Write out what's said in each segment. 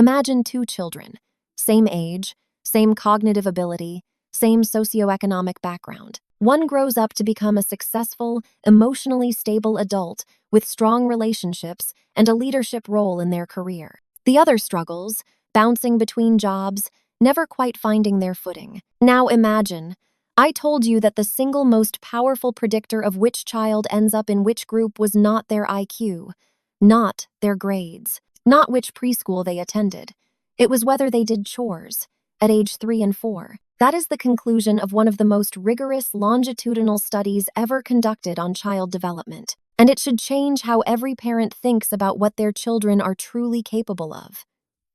Imagine two children, same age, same cognitive ability, same socioeconomic background. One grows up to become a successful, emotionally stable adult with strong relationships and a leadership role in their career. The other struggles, bouncing between jobs, never quite finding their footing. Now imagine, I told you that the single most powerful predictor of which child ends up in which group was not their IQ, not their grades, not which preschool they attended. It was whether they did chores at age 3 and 4. That is the conclusion of one of the most rigorous longitudinal studies ever conducted on child development, and it should change how every parent thinks about what their children are truly capable of.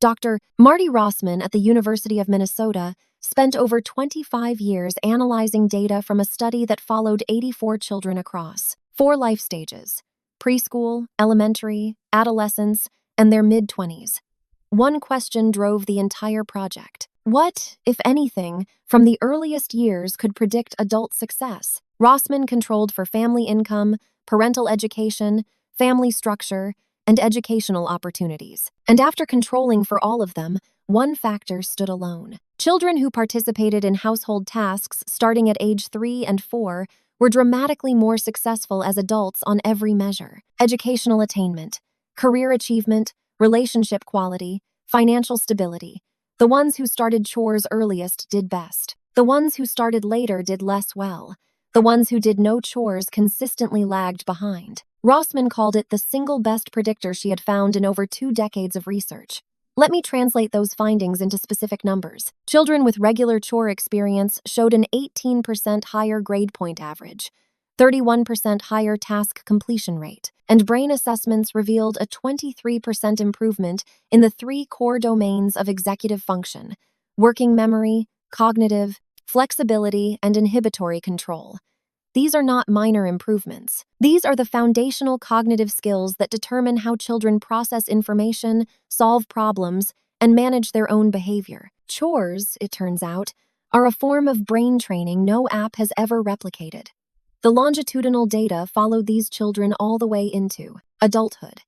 Dr. Marty Rossmann at the University of Minnesota spent over 25 years analyzing data from a study that followed 84 children across 4 life stages: preschool, elementary, adolescence, and their mid-20s. One question drove the entire project. What, if anything, from the earliest years could predict adult success? Rossmann controlled for family income, parental education, family structure, and educational opportunities. And after controlling for all of them, one factor stood alone. Children who participated in household tasks starting at age 3 and 4 were dramatically more successful as adults on every measure: educational attainment, career achievement, relationship quality, financial stability. The ones who started chores earliest did best. The ones who started later did less well. The ones who did no chores consistently lagged behind. Rossmann called it the single best predictor she had found in over 2 decades of research. Let me translate those findings into specific numbers. Children with regular chore experience showed an 18% higher grade point average, 31% higher task completion rate, and brain assessments revealed a 23% improvement in the 3 core domains of executive function: working memory, cognitive, flexibility, and inhibitory control. These are not minor improvements. These are the foundational cognitive skills that determine how children process information, solve problems, and manage their own behavior. Chores, it turns out, are a form of brain training no app has ever replicated. The longitudinal data followed these children all the way into adulthood.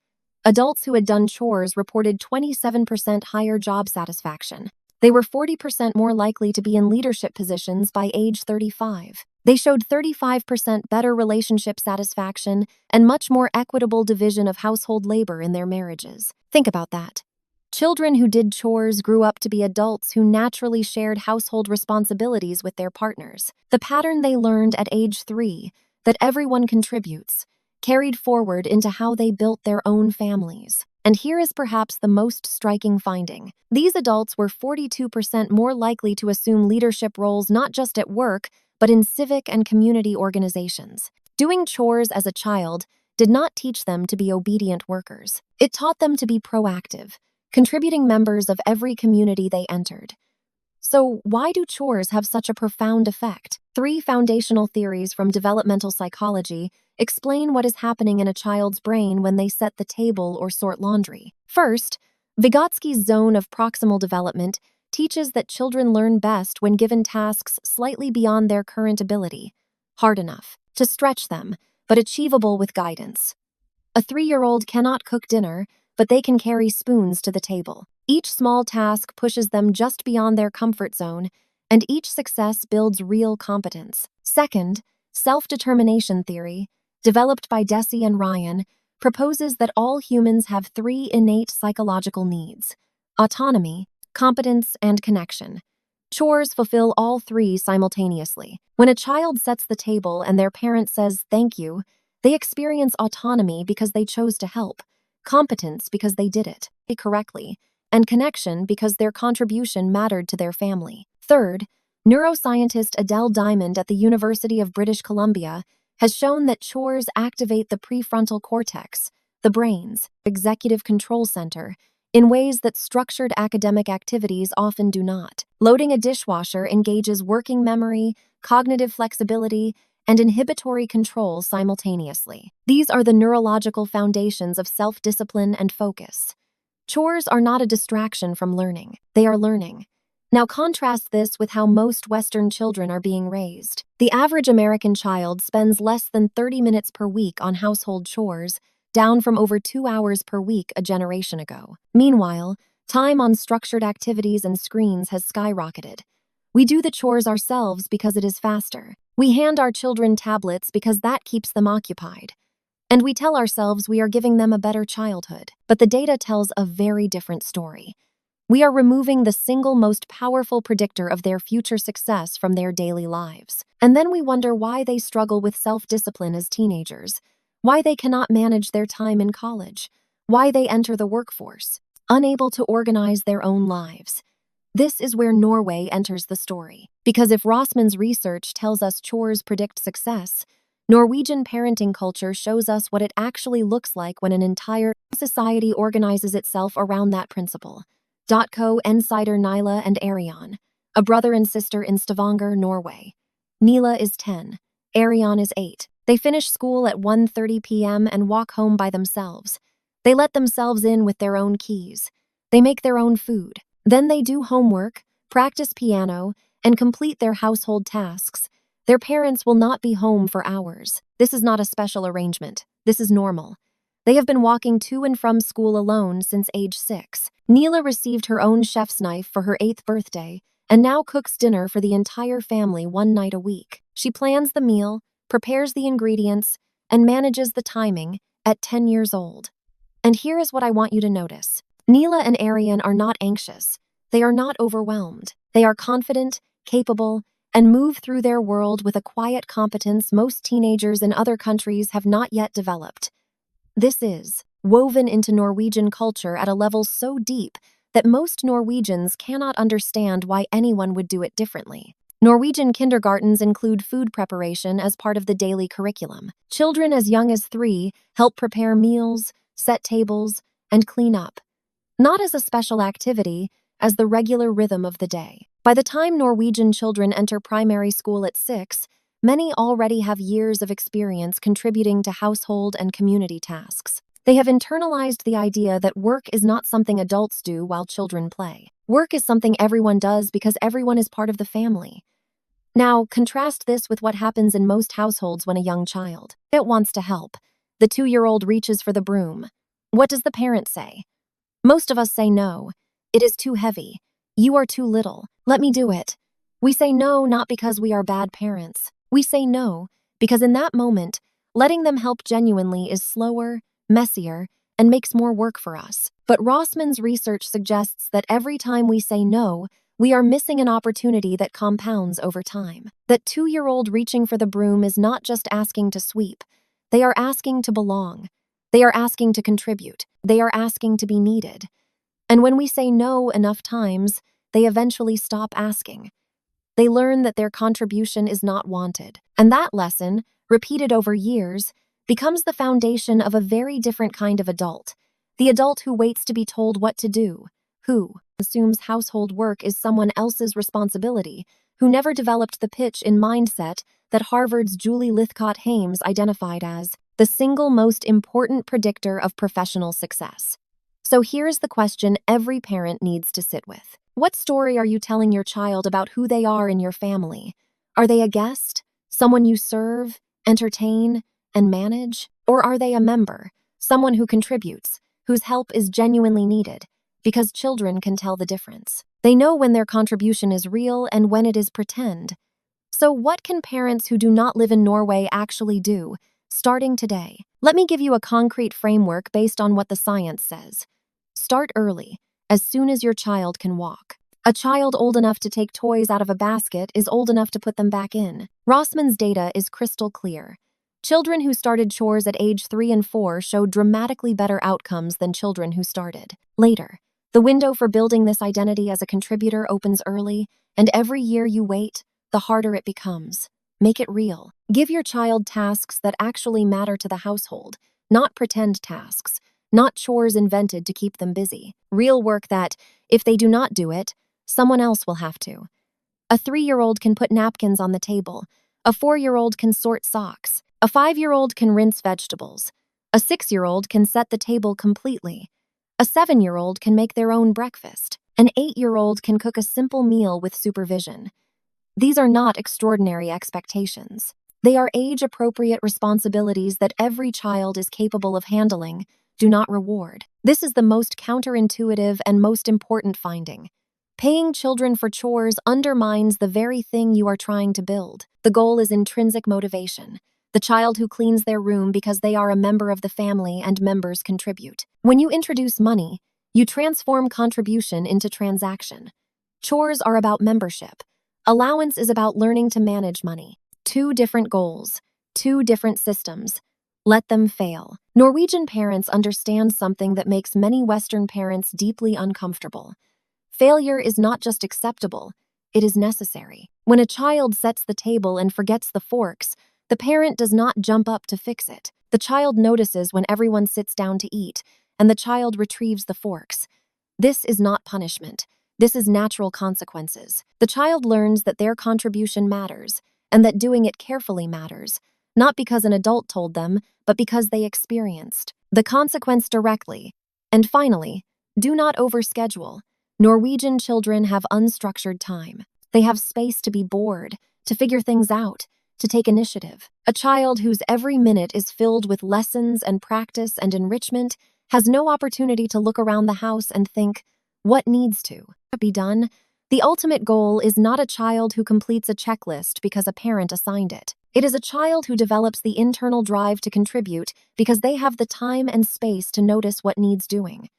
Adults who had done chores reported 27% higher job satisfaction. They were 40% more likely to be in leadership positions by age 35. They showed 35% better relationship satisfaction and much more equitable division of household labor in their marriages. Think about that. Children who did chores grew up to be adults who naturally shared household responsibilities with their partners. The pattern they learned at age 3, that everyone contributes, carried forward into how they built their own families. And here is perhaps the most striking finding. These adults were 42% more likely to assume leadership roles not just at work, but in civic and community organizations. Doing chores as a child did not teach them to be obedient workers. It taught them to be proactive, contributing members of every community they entered. So why do chores have such a profound effect? 3 foundational theories from developmental psychology explain what is happening in a child's brain when they set the table or sort laundry. First, Vygotsky's zone of proximal development teaches that children learn best when given tasks slightly beyond their current ability, hard enough to stretch them, but achievable with guidance. A 3-year-old cannot cook dinner, but they can carry spoons to the table. Each small task pushes them just beyond their comfort zone, and each success builds real competence. Second, self-determination theory, developed by Deci and Ryan, proposes that all humans have 3 innate psychological needs: autonomy, competence, and connection. Chores fulfill all 3 simultaneously. When a child sets the table and their parent says thank you, they experience autonomy because they chose to help, competence because they did it correctly, and connection because their contribution mattered to their family. Third, neuroscientist Adele Diamond at the University of British Columbia has shown that chores activate the prefrontal cortex, the brain's executive control center, in ways that structured academic activities often do not. Loading a dishwasher engages working memory, cognitive flexibility, and inhibitory control simultaneously. These are the neurological foundations of self-discipline and focus. Chores are not a distraction from learning. They are learning. Now contrast this with how most Western children are being raised. The average American child spends less than 30 minutes per week on household chores, down from over 2 hours per week a generation ago. Meanwhile, Time on structured activities and screens has skyrocketed. We do the chores ourselves because it is faster. We hand our children tablets because that keeps them occupied. And we tell ourselves we are giving them a better childhood. But the data tells a very different story. We are removing the single most powerful predictor of their future success from their daily lives. And then we wonder why they struggle with self-discipline as teenagers, why they cannot manage their time in college, why they enter the workforce, unable to organize their own lives. This is where Norway enters the story. Because if Rossmann's research tells us chores predict success, Norwegian parenting culture shows us what it actually looks like when an entire society organizes itself around that principle. Co-insider Nyla and Arion, a brother and sister in Stavanger, Norway. Nyla is 10, Arion is 8. They finish school at 1:30 p.m. and walk home by themselves. They let themselves in with their own keys. They make their own food. Then they do homework, practice piano, and complete their household tasks. Their parents will not be home for hours. This is not a special arrangement. This is normal. They have been walking to and from school alone since age 6. Nyla received her own chef's knife for her 8th birthday and now cooks dinner for the entire family one night a week. She plans the meal, prepares the ingredients, and manages the timing at 10 years old. And here is what I want you to notice. Nyla and Arion are not anxious. They are not overwhelmed. They are confident, capable, and move through their world with a quiet competence most teenagers in other countries have not yet developed. This is woven into Norwegian culture at a level so deep that most Norwegians cannot understand why anyone would do it differently. Norwegian kindergartens include food preparation as part of the daily curriculum. Children as young as 3 help prepare meals, set tables, and clean up. Not as a special activity, as the regular rhythm of the day. By the time Norwegian children enter primary school at 6, many already have years of experience contributing to household and community tasks. They have internalized the idea that work is not something adults do while children play. Work is something everyone does because everyone is part of the family. Now, contrast this with what happens in most households when a young child wants to help. The 2-year-old reaches for the broom. What does the parent say? Most of us say no. It is too heavy. You are too little. Let me do it. We say no not because we are bad parents. We say no because in that moment, letting them help genuinely is slower, messier, and makes more work for us. But Rossmann's research suggests that every time we say no, we are missing an opportunity that compounds over time. That 2-year-old reaching for the broom is not just asking to sweep. They are asking to belong. They are asking to contribute. They are asking to be needed. And when we say no enough times, they eventually stop asking. They learn that their contribution is not wanted. And that lesson, repeated over years, becomes the foundation of a very different kind of adult. The adult who waits to be told what to do, who assumes household work is someone else's responsibility, who never developed the pitch in mindset that Harvard's Julie Lythcott-Hames identified as the single most important predictor of professional success. So here's the question every parent needs to sit with. What story are you telling your child about who they are in your family? Are they a guest, someone you serve, entertain, and manage? Or are they a member, someone who contributes, whose help is genuinely needed? Because children can tell the difference. They know when their contribution is real and when it is pretend. So what can parents who do not live in Norway actually do, starting today? Let me give you a concrete framework based on what the science says. Start early, as soon as your child can walk. A child old enough to take toys out of a basket is old enough to put them back in. Rossmann's data is crystal clear. Children who started chores at age 3 and 4 showed dramatically better outcomes than children who started later. The window for building this identity as a contributor opens early, and every year you wait, the harder it becomes. Make it real. Give your child tasks that actually matter to the household, not pretend tasks, not chores invented to keep them busy. Real work that, if they do not do it, someone else will have to. A 3-year-old can put napkins on the table. A 4-year-old can sort socks. A 5-year-old can rinse vegetables. A 6-year-old can set the table completely. A 7-year-old can make their own breakfast. An 8-year-old can cook a simple meal with supervision. These are not extraordinary expectations. They are age-appropriate responsibilities that every child is capable of handling. Do not reward. This is the most counterintuitive and most important finding. Paying children for chores undermines the very thing you are trying to build. The goal is intrinsic motivation. The child who cleans their room because they are a member of the family and members contribute. When you introduce money, you transform contribution into transaction. Chores are about membership. Allowance is about learning to manage money. Two different goals, two different systems. Let them fail. Norwegian parents understand something that makes many Western parents deeply uncomfortable. Failure is not just acceptable, it is necessary. When a child sets the table and forgets the forks, the parent does not jump up to fix it. The child notices when everyone sits down to eat, and the child retrieves the forks. This is not punishment. This is natural consequences. The child learns that their contribution matters, and that doing it carefully matters, not because an adult told them, but because they experienced the consequence directly. And finally, do not overschedule. Norwegian children have unstructured time. They have space to be bored, to figure things out, to take initiative. A child whose every minute is filled with lessons and practice and enrichment has no opportunity to look around the house and think, what needs to be done? The ultimate goal is not a child who completes a checklist because a parent assigned it. It is a child who develops the internal drive to contribute because they have the time and space to notice what needs doing.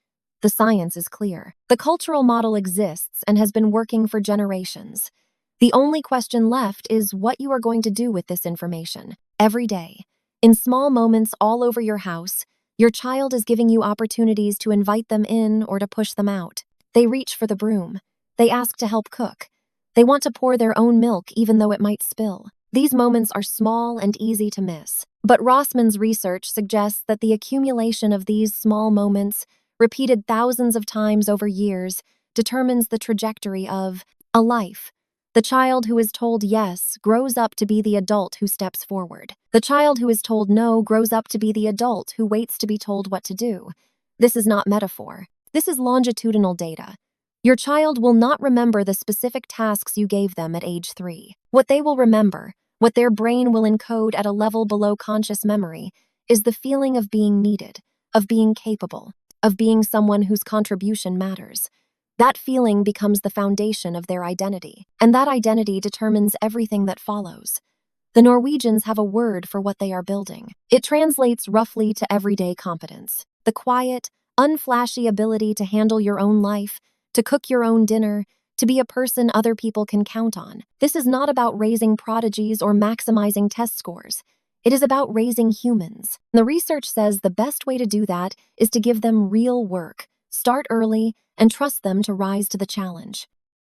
The science is clear. The cultural model exists and has been working for generations. The only question left is what you are going to do with this information. Every day, in small moments all over your house, your child is giving you opportunities to invite them in or to push them out. They reach for the broom. They ask to help cook. They want to pour their own milk even though it might spill. These moments are small and easy to miss. But Rossmann's research suggests that the accumulation of these small moments, repeated thousands of times over years, determines the trajectory of a life. The child who is told yes grows up to be the adult who steps forward. The child who is told no grows up to be the adult who waits to be told what to do. This is not metaphor. This is longitudinal data. Your child will not remember the specific tasks you gave them at age 3. What they will remember, what their brain will encode at a level below conscious memory, is the feeling of being needed, of being capable, of being someone whose contribution matters. That feeling becomes the foundation of their identity, and that identity determines everything that follows. The Norwegians have a word for what they are building. It translates roughly to everyday competence. The quiet, unflashy ability to handle your own life, to cook your own dinner, to be a person other people can count on. This is not about raising prodigies or maximizing test scores. It is about raising humans. The research says the best way to do that is to give them real work, start early, and trust them to rise to the challenge.